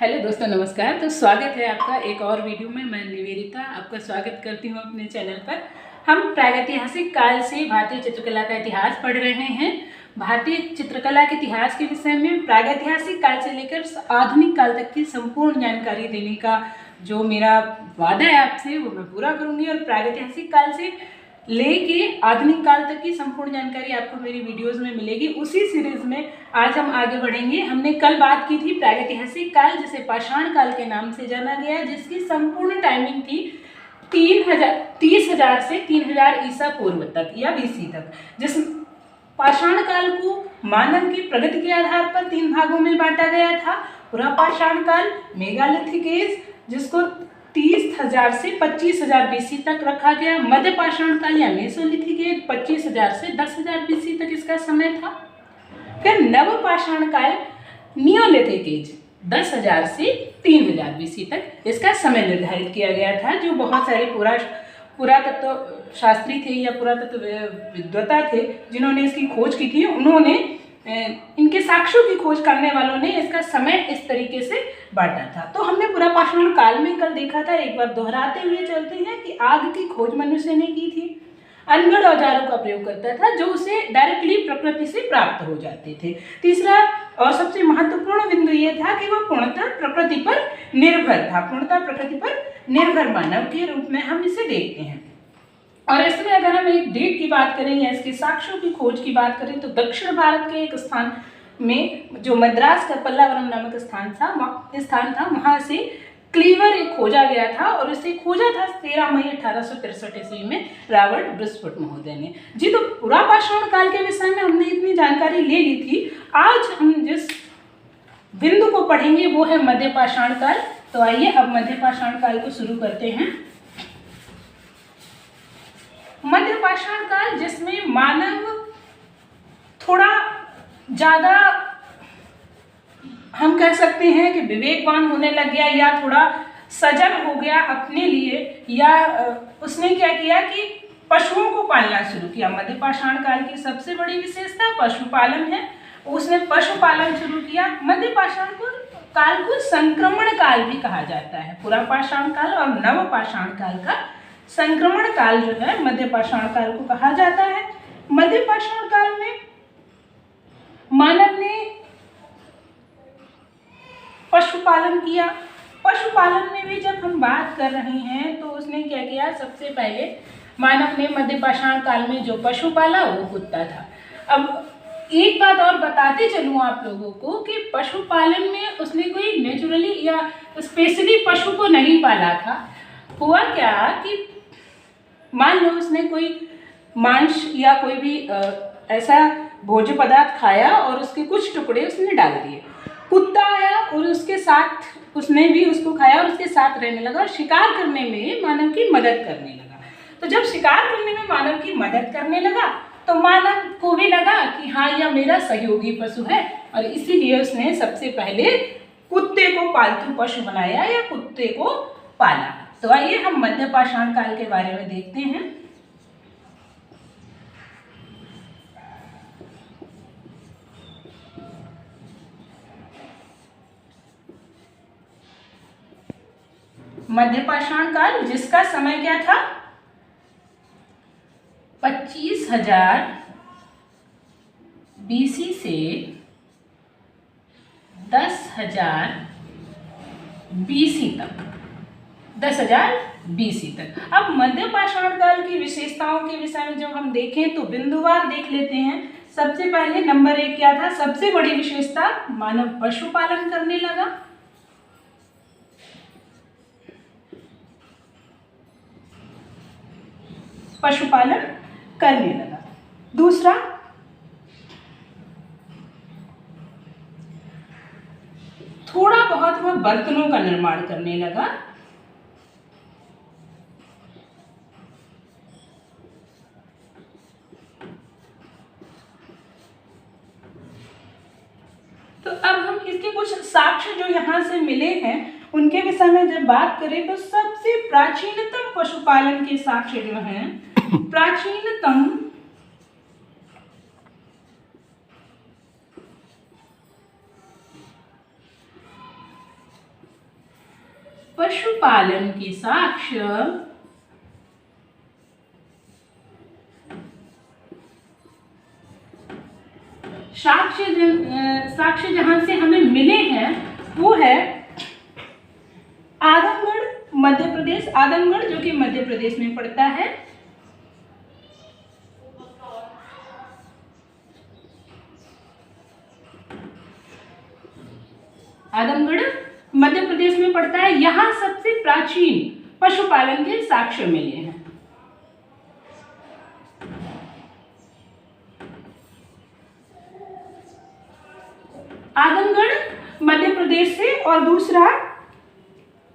Hello दोस्तों, नमस्कार। तो स्वागत है आपका एक और वीडियो में। मैं निवेदिता आपका स्वागत करती हूं अपने चैनल पर। हम प्रागैतिहासिक काल से भारतीय चित्रकला का इतिहास पढ़ रहे हैं। भारतीय चित्रकला के इतिहास के विषय में प्रागैतिहासिक काल से लेकर आधुनिक काल तक की संपूर्ण जानकारी देने का जो मेरा वादा है आपसे वो मैं पूरा करूँगी। और प्रागैतिहासिक काल से लेके आधुनिक काल तक की संपूर्ण जानकारी आपको मेरी वीडियोस में मिलेगी। उसी सीरीज में आज हम आगे बढ़ेंगे। हमने कल बात की थी प्रागैतिहासिक काल, जिसे पाषाण काल के नाम से जाना गया, जिसकी संपूर्ण टाइमिंग थी 30,000 से 3000 ईसा पूर्व तक या बीसी तक। जिस पाषाण काल को मानव की प्रगति के आधार पर 3 भागों में बांटा गया था। पूरा पाषाण काल, मेगालिथिक एज, जिसको 30,000 से 25,000 बीसी तक रखा गया। मध्य पाषाण काल या मेसोलिथिक एज 25,000 से 10,000 बीसी तक इसका समय था। फिर नव पाषाण काल, नियोलिथिक एज, 10,000 से 3,000 बीसी तक इसका समय निर्धारित किया गया था। जो बहुत सारे पुरातत्व शास्त्री थे या पुरातत्व विद्वता थे जिन्होंने इसकी खोज की थी, उन्होंने इनके साक्ष्यों की खोज करने वालों ने इसका समय इस तरीके से बांटा था। तो हमने पूरा पाषाण काल में कल देखा था, एक बार दोहराते हुए चलते हैं कि आग की खोज मनुष्य ने की थी। अनगढ़ औजारों का प्रयोग करता था जो उसे डायरेक्टली प्रकृति से प्राप्त हो जाते थे। तीसरा और सबसे महत्वपूर्ण बिंदु ये था कि वह पूर्णतः प्रकृति पर निर्भर था। पूर्णतः प्रकृति पर निर्भर मानव के रूप में हम इसे देखते हैं। और इसमें अगर हम एक डेट की बात करें या इसके साक्ष्यों की खोज की बात करें तो दक्षिण भारत के एक स्थान में जो मद्रास का पल्लावरम नामक स्थान था, वहाँ से क्लीवर एक खोजा गया था और इसे खोजा था 13 मई 1863 ईस्वी में रॉबर्ट ब्रिस्फुट महोदय ने। जी, तो पूरा पाषाण काल के विषय में हमने इतनी जानकारी ले ली थी। आज हम जिस बिंदु को पढ़ेंगे वो है मध्य पाषाण काल। तो आइए अब मध्य पाषाण काल को शुरू करते हैं। मध्य पाषाण काल, जिसमें मानव थोड़ा ज्यादा हम कह सकते हैं कि विवेकवान होने लग गया या थोड़ा सजग हो गया अपने लिए, या उसने क्या किया कि पशुओं को पालना शुरू किया। मध्य पाषाण काल की सबसे बड़ी विशेषता पशुपालन है। उसने पशुपालन शुरू किया। मध्य पाषाण काल को संक्रमण काल भी कहा जाता है। पूरा पाषाण काल और नव पाषाण काल का संक्रमण काल जो है मध्य पाषाण काल को कहा जाता है। मध्य पाषाण काल में मानव ने पशुपालन किया। पशुपालन में भी जब हम बात कर रहे हैं तो उसने क्या किया, सबसे पहले मानव ने मध्य पाषाण काल में जो पशु पाला वो कुत्ता था। अब एक बात और बताते चलूँ आप लोगों को कि पशुपालन में उसने कोई नेचुरली या स्पेशली पशु को नहीं पाला था। हुआ क्या कि मान लो उसने कोई मांस या कोई भी ऐसा भोज्य पदार्थ खाया और उसके कुछ टुकड़े उसने डाल दिए। कुत्ता आया और उसके साथ उसने भी उसको खाया और उसके साथ रहने लगा और शिकार करने में मानव की मदद करने लगा। तो जब शिकार करने में मानव की मदद करने लगा तो मानव को भी लगा कि हाँ, यह मेरा सहयोगी पशु है, और इसीलिए उसने सबसे पहले कुत्ते को पालतू पशु बनाया या कुत्ते को पाला। तो आइए हम मध्य पाषाण काल के बारे में देखते हैं। मध्य पाषाण काल, जिसका समय क्या था, 25,000 बीसी से 10,000 बीसी तक। 10,000 बीसी तक। अब मध्य पाषाण काल की विशेषताओं के विषय में जब हम देखें तो बिंदुवार देख लेते हैं। सबसे पहले नंबर 1 क्या था, सबसे बड़ी विशेषता, मानव पशुपालन करने लगा। पशुपालन करने लगा। दूसरा, थोड़ा बहुत वह बर्तनों का निर्माण करने लगा। तो अब हम इसके कुछ साक्ष्य जो यहाँ से मिले हैं उनके विषय में जब बात करें तो सबसे प्राचीनतम पशुपालन के साक्ष्य जो हैं, प्राचीनतम पशुपालन के साक्ष्य साक्ष्य जहां से हमें मिले हैं वो है आदमगढ़, मध्य प्रदेश। आदमगढ़ जो कि मध्य प्रदेश में पड़ता है। आदमगढ़ मध्य प्रदेश में पड़ता है। यहां सबसे प्राचीन पशुपालन के साक्ष्य मिले हैं। आदमगढ़ मध्य प्रदेश से, और दूसरा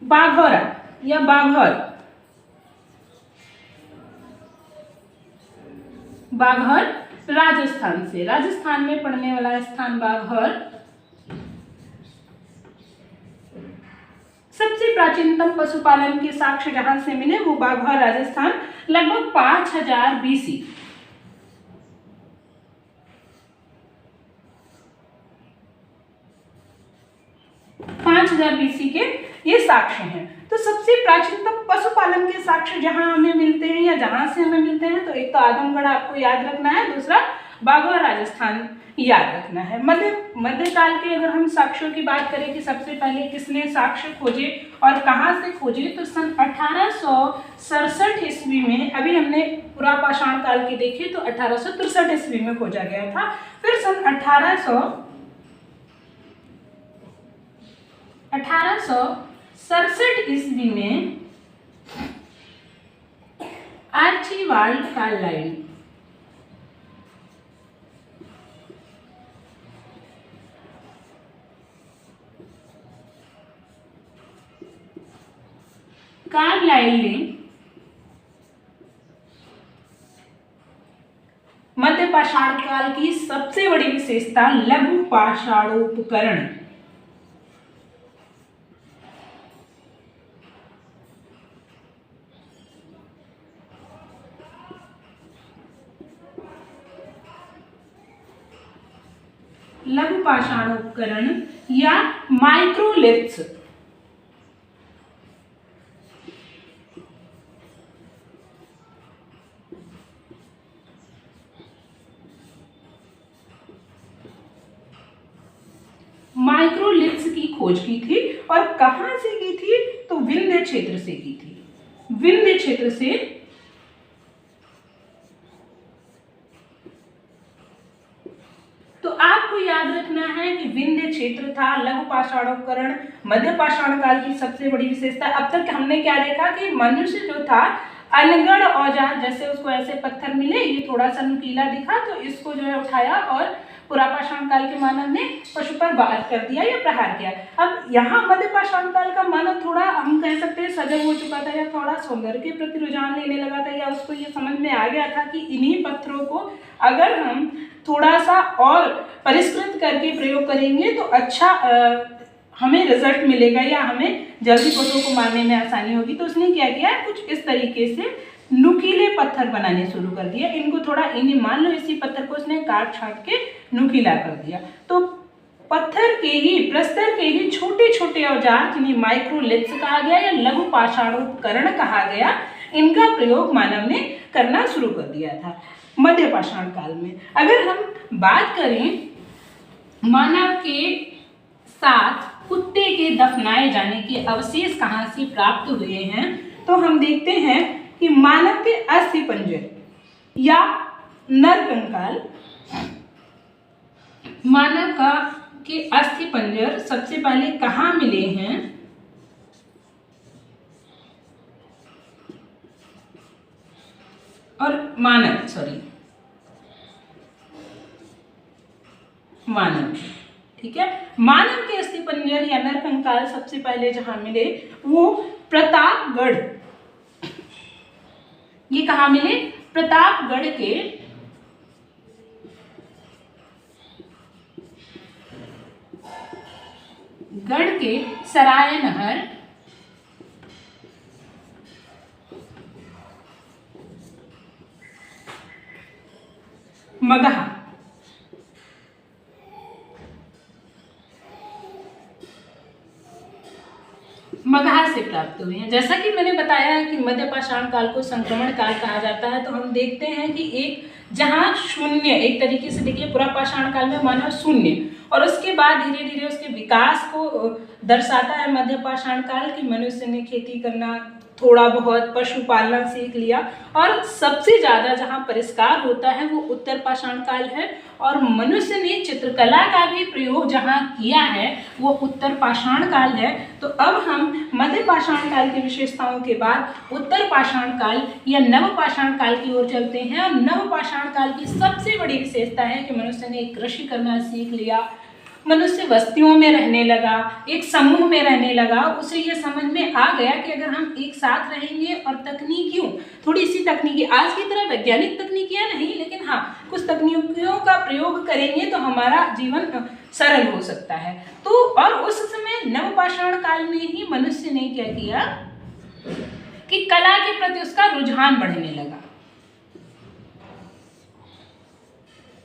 बाघौरा या बाघौर, बाघौर राजस्थान से। राजस्थान में पड़ने वाला स्थान बाघौर। सबसे प्राचीनतम पशुपालन के साक्ष्य जहां से मिले वो बाघौर राजस्थान, लगभग 5000 BC। 5000 BC के ये साक्ष्य हैं। तो सबसे प्राचीनतम पशुपालन के साक्ष्य जहां हमें मिलते हैं या जहां से हमें मिलते हैं, तो एक तो आदमगढ़ आपको याद रखना है, दूसरा बाघौर राजस्थान याद रखना है। मध्यकाल के अगर हम साक्ष्यों की बात करें कि सबसे पहले किसने साक्ष्य खोजे और कहां से खोजे, तो सन 1867 ईस्वी में, अभी हमने पुरापाषाण काल के देखे तो 1863 ईस्वी में खोजा गया था। फिर सन 1867 ईस्वी में आर्चिबाल्ड कार्लाइल, ने मध्य पाषाण काल की सबसे बड़ी विशेषता लघु पाषाणोपकरण, लघु पाषाणोपकरण या माइक्रोलिथ्स, माइक्रोलिथ्स की खोज की थी। और कहां से की थी, तो विंध्य क्षेत्र से की थी। विंध्य क्षेत्र से तो आपको याद रखना है कि विंध्य क्षेत्र था, लघु पाषाणोपकरण मध्य पाषाण काल की सबसे बड़ी विशेषता। अब तक हमने क्या देखा कि मनुष्य जो था अनगढ़ औजार, जैसे उसको ऐसे पत्थर मिले, ये थोड़ा सा नुकीला दिखा तो इसको जो है उठाया और पुरापाषाण काल के मानव ने पशु पर वार कर दिया या प्रहार किया। अब यहाँ मध्य पाषाण काल का मानव थोड़ा हम कह सकते हैं सजग हो चुका था, या थोड़ा सौंदर्य के प्रति रुझान लेने लगा था, या उसको ये समझ में आ गया था कि इन्हीं पत्थरों को अगर हम थोड़ा सा और परिष्कृत करके प्रयोग करेंगे तो अच्छा हमें रिजल्ट मिलेगा या हमें जल्दी पशुओं को मारने में आसानी होगी। तो उसने क्या किया, कुछ इस तरीके से नुकीले पत्थर बनाने शुरू कर दिया। इनको थोड़ा इन्हें मान लो इसी पत्थर को उसने काट छाट के नुकीला कर दिया। तो पत्थर के ही प्रस्तर के ही छोटे छोटे औजार जिन्हें माइक्रोलिथ्स कहा गया या लघु पाषाणोपकरण कहा गया, इनका प्रयोग मानव ने करना शुरू कर दिया था मध्य पाषाण काल में। अगर हम बात करें मानव के साथ कुत्ते के दफनाए जाने के अवशेष कहाँ से प्राप्त हुए हैं, तो हम देखते हैं कि मानव के अस्थिपंजर या नरकंकाल, मानव का के अस्थिपंजर सबसे पहले कहाँ मिले हैं, और मानव ठीक है, मानव के अस्थिपंजर या नरकंकाल सबसे पहले जहां मिले वो प्रतापगढ़, ये कहाँ मिले, प्रतापगढ़ के सरायनहर मगहा से प्राप्त प्राप्त हुए हैं। जैसा कि मैंने बताया कि मध्य पाषाण काल को संक्रमण काल कहा जाता है, तो हम देखते हैं कि एक जहाँ शून्य, एक तरीके से देखिए पुरा पाषाण काल में मानव शून्य, और उसके बाद धीरे धीरे उसके विकास को दर्शाता है मध्य पाषाण काल की मनुष्य ने खेती करना, थोड़ा बहुत पशुपालन सीख लिया, और सबसे ज़्यादा जहाँ परिष्कार होता है वो उत्तर पाषाण काल है, और मनुष्य ने चित्रकला का भी प्रयोग जहाँ किया है वो उत्तर पाषाण काल है। तो अब हम मध्य पाषाण काल की विशेषताओं के बाद उत्तर पाषाण काल या नव पाषाण काल की ओर चलते हैं। और नव पाषाण काल की सबसे बड़ी विशेषता है कि मनुष्य ने कृषि करना सीख लिया, मनुष्य बस्तियों में रहने लगा, एक समूह में रहने लगा। उसे ये समझ में आ गया कि अगर हम एक साथ रहेंगे और तकनीकियों, थोड़ी सी तकनीकी, आज की तरह वैज्ञानिक तकनीकियाँ नहीं, लेकिन हाँ कुछ तकनीकियों का प्रयोग करेंगे तो हमारा जीवन सरल हो सकता है। तो और उस समय नवपाषाण काल में ही मनुष्य ने क्या किया कि कला के प्रति उसका रुझान बढ़ने लगा।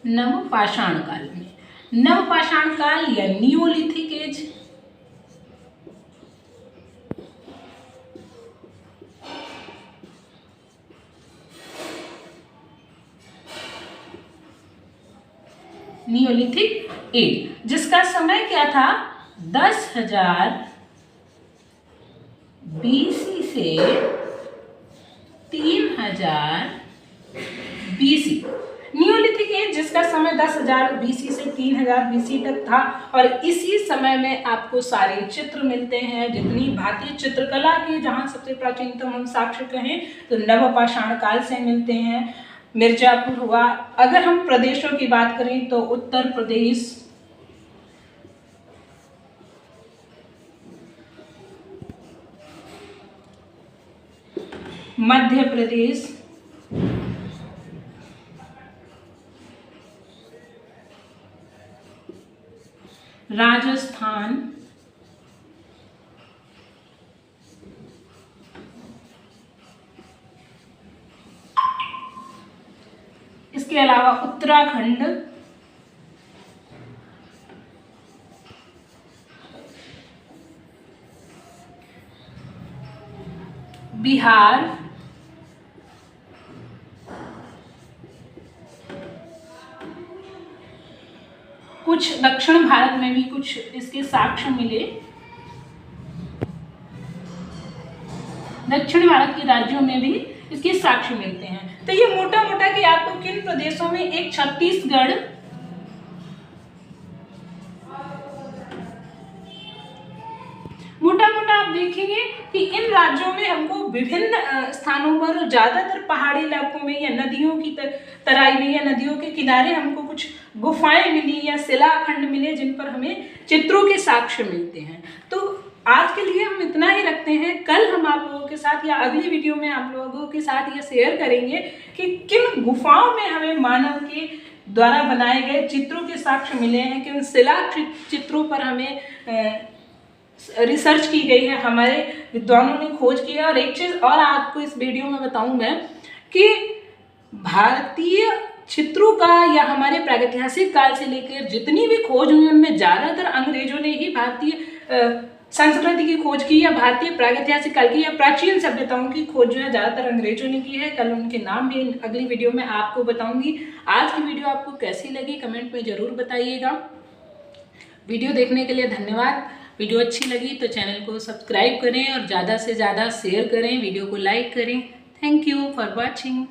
नवपाषाण काल में, नवपाषाण काल या नियोलिथिक एज, नियोलिथिक एज, जिसका समय क्या था 10,000 BC से 3,000 BC। नियोलिथिक एज जिसका समय 10,000 BC से 3,000 BC तक था, और इसी समय में आपको सारे चित्र मिलते हैं। जितनी भारतीय चित्रकला के जहाँ सबसे प्राचीनतम हम साक्ष्य कहें तो नवपाषाण काल से मिलते हैं। मिर्जापुर हुआ। अगर हम प्रदेशों की बात करें तो उत्तर प्रदेश, मध्य प्रदेश, राजस्थान, इसके अलावा उत्तराखंड, बिहार, कुछ दक्षिण भारत में भी कुछ इसके साक्ष्य मिले। दक्षिण भारत के राज्यों में भी इसके साक्ष्य मिलते हैं। तो ये मोटा मोटा कि आपको किन प्रदेशों में, एक छत्तीसगढ़, मोटा मोटा आप देखेंगे कि इन राज्यों में हमको विभिन्न स्थानों पर, ज्यादातर पहाड़ी इलाकों में या नदियों की तराई में या नदियों के किनारे हमको कुछ गुफाएं मिली या शिलाखंड मिले जिन पर हमें चित्रों के साक्ष्य मिलते हैं। तो आज के लिए हम इतना ही रखते हैं। कल हम आप लोगों के साथ या अगली वीडियो में आप लोगों के साथ ये शेयर करेंगे कि किन गुफाओं में हमें मानव के द्वारा बनाए गए चित्रों के साक्ष्य मिले हैं, कि उन शिला चित्रों पर हमें रिसर्च की गई है, हमारे विद्वानों ने खोज की है। और एक चीज़ और आपको इस वीडियो में बताऊं मैं कि भारतीय चित्रों का या हमारे प्रागैतिहासिक काल से लेकर जितनी भी खोज हुई उनमें ज़्यादातर अंग्रेजों ने ही भारतीय संस्कृति की खोज की, या भारतीय प्रागैतिहासिक काल की या प्राचीन सभ्यताओं की खोज जो है ज़्यादातर अंग्रेजों ने की है। कल उनके नाम भी अगली वीडियो में आपको बताऊंगी। आज की वीडियो आपको कैसी लगी कमेंट में ज़रूर बताइएगा। वीडियो देखने के लिए धन्यवाद। वीडियो अच्छी लगी तो चैनल को सब्सक्राइब करें और ज़्यादा से ज़्यादा शेयर करें, वीडियो को लाइक करें। Thank you for watching.